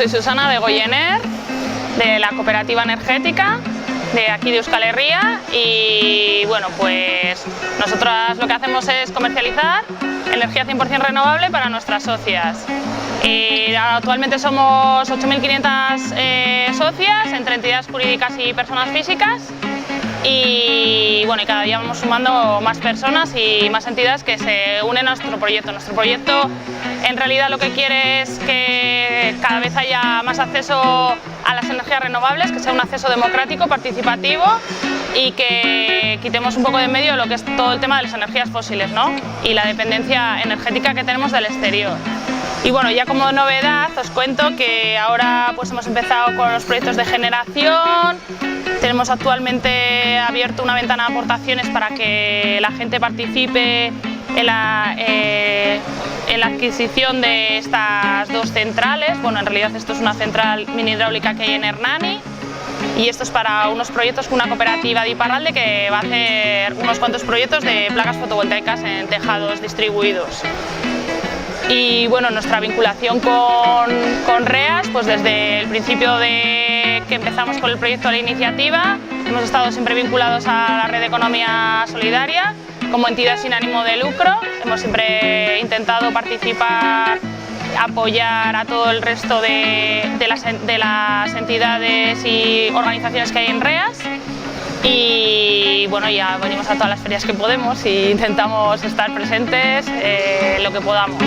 soy Susana de Goyener, de la cooperativa energética de aquí de Euskal Herria, y bueno, pues nosotras lo que hacemos es comercializar energía 100% renovable para nuestras socias. Actualmente somos 8.500 socias entre entidades jurídicas y personas físicas, y bueno, y cada día vamos sumando más personas y más entidades que se unen a nuestro proyecto. Nuestro proyecto en realidad lo que quiere es que cada vez haya más acceso a las energías renovables, que sea un acceso democrático, participativo, y que quitemos un poco de en medio lo que es todo el tema de las energías fósiles, ¿no? Y la dependencia energética que tenemos del exterior. Y bueno, ya como novedad os cuento que ahora pues hemos empezado con los proyectos de generación. Tenemos actualmente abierto una ventana de aportaciones para que la gente participe en la adquisición de estas dos centrales. Bueno, en realidad esto es una central mini hidráulica que hay en Hernani, y esto es para unos proyectos con una cooperativa de Iparralde que va a hacer unos cuantos proyectos de placas fotovoltaicas en tejados distribuidos. Y bueno, nuestra vinculación con REAS, pues desde el principio de que empezamos con el proyecto de la iniciativa, hemos estado siempre vinculados a la Red de Economía Solidaria como entidad sin ánimo de lucro. Hemos siempre intentado participar, apoyar a todo el resto de las entidades y organizaciones que hay en REAS. Y bueno, ya venimos a todas las ferias que podemos e intentamos estar presentes lo que podamos.